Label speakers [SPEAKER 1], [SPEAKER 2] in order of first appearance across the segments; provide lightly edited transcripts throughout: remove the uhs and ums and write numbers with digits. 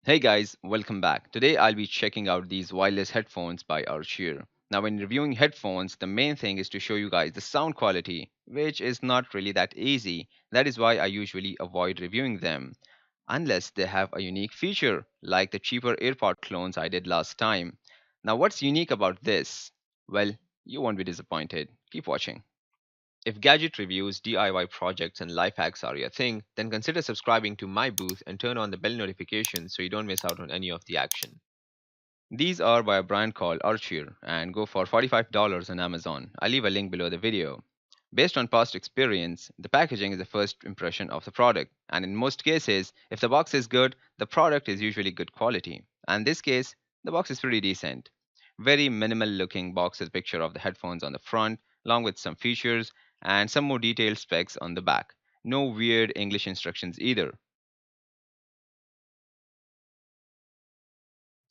[SPEAKER 1] Hey guys, welcome back. Today I'll be checking out these wireless headphones by Archeer. Now, when reviewing headphones, the main thing is to show you guys the sound quality, which is not really that easy. That is why I usually avoid reviewing them, unless they have a unique feature, like the cheaper AirPod clones I did last time. Now, what's unique about this? Well, you won't be disappointed. Keep watching. If gadget reviews, DIY projects, and life hacks are your thing, then consider subscribing to my booth and turn on the bell notifications so you don't miss out on any of the action. These are by a brand called Archeer and go for $45 on Amazon. I'll leave a link below the video. Based on past experience, the packaging is the first impression of the product, and in most cases, if the box is good, the product is usually good quality. And in this case, the box is pretty decent. Very minimal looking box with a picture of the headphones on the front, along with some features and some more detailed specs on the back. No weird English instructions either.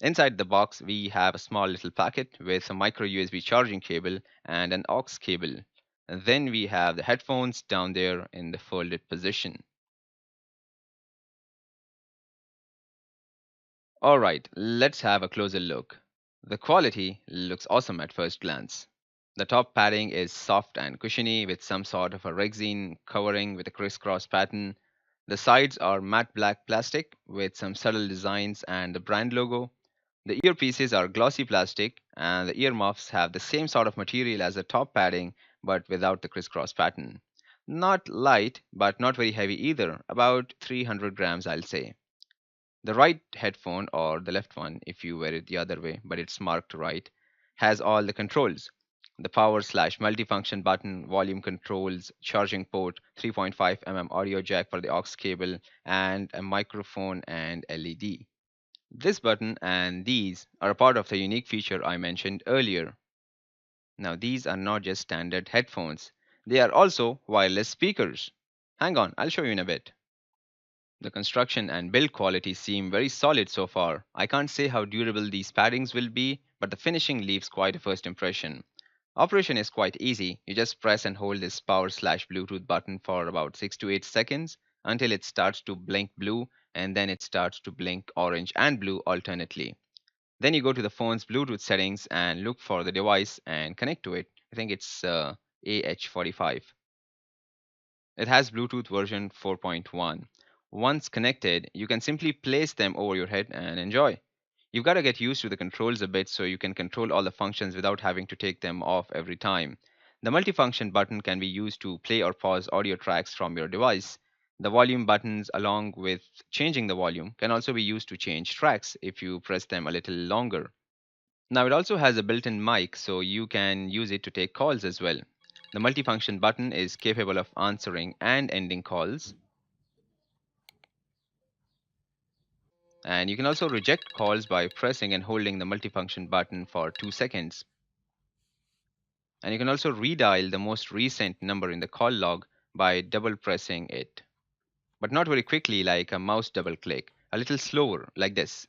[SPEAKER 1] Inside the box, we have a small little packet with a micro USB charging cable and an aux cable. And then we have the headphones down there in the folded position. Alright, let's have a closer look. The quality looks awesome at first glance. The top padding is soft and cushiony with some sort of a resin covering with a crisscross pattern. The sides are matte black plastic with some subtle designs and the brand logo. The earpieces are glossy plastic, and the earmuffs have the same sort of material as the top padding but without the crisscross pattern. Not light, but not very heavy either, about 300 grams, I'll say. The right headphone, or the left one if you wear it the other way, but it's marked right, has all the controls. The power/multifunction button, volume controls, charging port, 3.5 audio jack for the aux cable, and a microphone and LED. This button and these are a part of the unique feature I mentioned earlier. Now, these are not just standard headphones, they are also wireless speakers. Hang on, I'll show you in a bit. The construction and build quality seem very solid so far. I can't say how durable these paddings will be, but the finishing leaves quite a first impression. Operation is quite easy. You just press and hold this power/Bluetooth button for about 6 to 8 seconds until it starts to blink blue and then it starts to blink orange and blue alternately. Then you go to the phone's Bluetooth settings and look for the device and connect to it. I think it's AH45. It has Bluetooth version 4.1. Once connected, you can simply place them over your head and enjoy. You've got to get used to the controls a bit so you can control all the functions without having to take them off every time. The multifunction button can be used to play or pause audio tracks from your device. The volume buttons, along with changing the volume, can also be used to change tracks if you press them a little longer. Now, it also has a built in mic, so you can use it to take calls as well. The multifunction button is capable of answering and ending calls, and you can also reject calls by pressing and holding the multifunction button for 2 seconds. And you can also redial the most recent number in the call log by double pressing it, but not very quickly like a mouse double click, a little slower like this.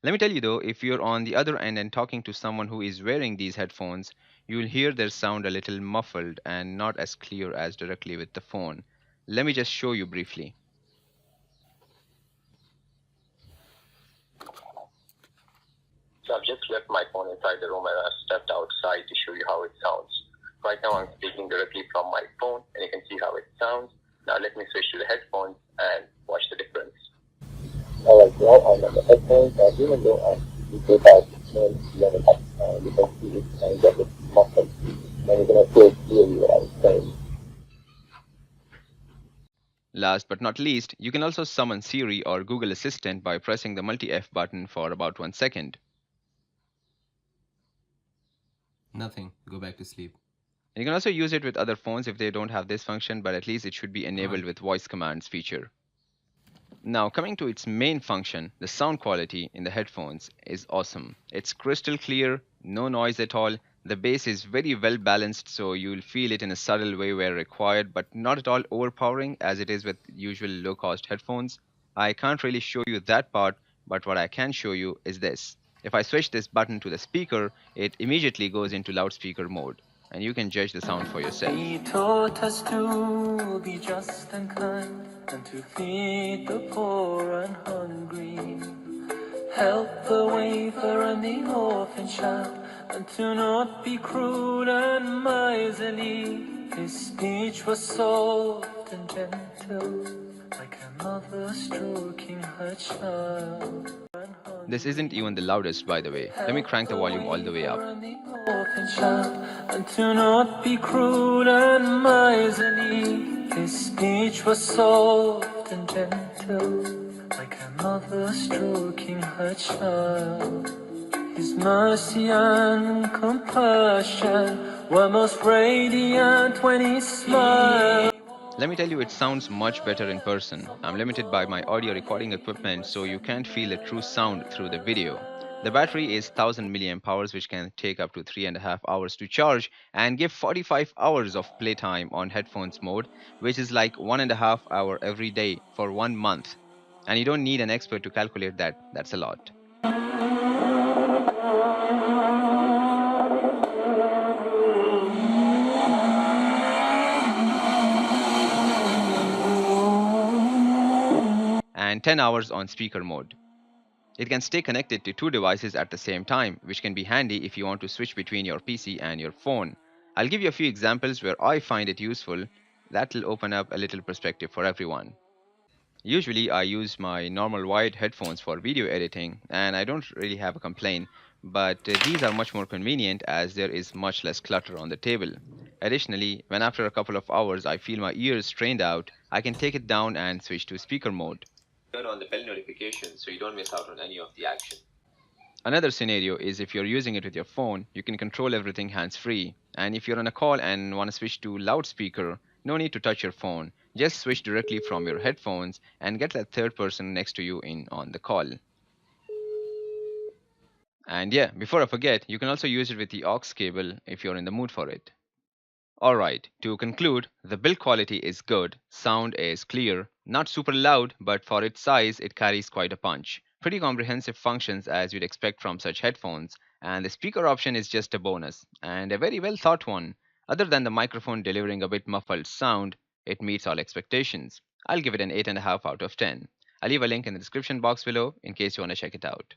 [SPEAKER 1] Let me tell you though, if you're on the other end and talking to someone who is wearing these headphones, you'll hear their sound a little muffled and not as clear as directly with the phone. Let me just show you briefly.
[SPEAKER 2] So I've just left my phone inside the room and I've stepped outside to show you how it sounds. Right now I'm speaking directly from my phone and you can see how it sounds. Now let me switch to the headphones and watch the difference. Alright, now I'm on the headphones and even though I'm without level up, you can see it and get it muffled. And you can of course hear what I was saying.
[SPEAKER 1] Last but not least, you can also summon Siri or Google Assistant by pressing the multi-F button for about 1 second.
[SPEAKER 3] Nothing. Go back to sleep.
[SPEAKER 1] You can also use it with other phones if they don't have this function, but at least it should be
[SPEAKER 3] Come
[SPEAKER 1] enabled
[SPEAKER 3] on.
[SPEAKER 1] with voice commands feature. Now, coming to its main function, the sound quality in the headphones is awesome. It's crystal clear, no noise at all. The bass is very well balanced, so you'll feel it in a subtle way where required, but not at all overpowering as it is with usual low cost headphones. I can't really show you that part, but what I can show you is this. If I switch this button to the speaker, it immediately goes into loudspeaker mode. and you can judge the sound for yourself.
[SPEAKER 2] He taught us to be just and kind, and to feed the poor and hungry, help the wafer and the orphan child, and to not be cruel and miserly. His speech was soft and gentle, like a mother stroking her child.
[SPEAKER 1] This isn't even the loudest, by the way. Let me crank the volume all the way up.
[SPEAKER 2] And to not be cruel and miserly. His speech was soft and gentle, like a mother stroking her child. His mercy and compassion were most radiant when he smiled.
[SPEAKER 1] Let me tell you, it sounds much better in person. I'm limited by my audio recording equipment, so you can't feel the true sound through the video. The battery is 1000 milliamp hours, which can take up to 3.5 hours to charge and give 45 hours of playtime on headphones mode, which is like 1.5 hour every day for 1 month. And you don't need an expert to calculate that. That's a lot. And 10 hours on speaker mode. It can stay connected to two devices at the same time, which can be handy if you want to switch between your PC and your phone. I'll give you a few examples where I find it useful. That'll open up a little perspective for everyone. Usually, I use my normal wired headphones for video editing, and I don't really have a complaint, but these are much more convenient as there is much less clutter on the table. Additionally, when after a couple of hours I feel my ears strained out, I can take it down and switch to speaker mode. Turn on the bell notifications so you don't miss out on any of the action. Another scenario is if you're using it with your phone, you can control everything hands-free. And if you're on a call and want to switch to loudspeaker, no need to touch your phone. Just switch directly from your headphones and get that third person next to you in on the call. And yeah, before I forget, you can also use it with the aux cable if you're in the mood for it. Alright, to conclude, the build quality is good, sound is clear, not super loud, but for its size, it carries quite a punch. Pretty comprehensive functions as you'd expect from such headphones, and the speaker option is just a bonus, and a very well thought one. Other than the microphone delivering a bit muffled sound, it meets all expectations. I'll give it an 8.5 out of 10. I'll leave a link in the description box below in case you want to check it out.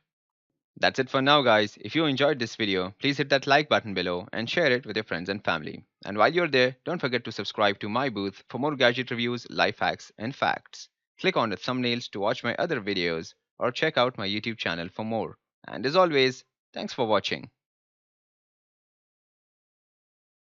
[SPEAKER 1] That's it for now, guys. If you enjoyed this video, please hit that like button below and share it with your friends and family. And while you're there, don't forget to subscribe to Miibooth for more gadget reviews, life hacks, and facts. Click on the thumbnails to watch my other videos or check out my YouTube channel for more. And as always, thanks for watching.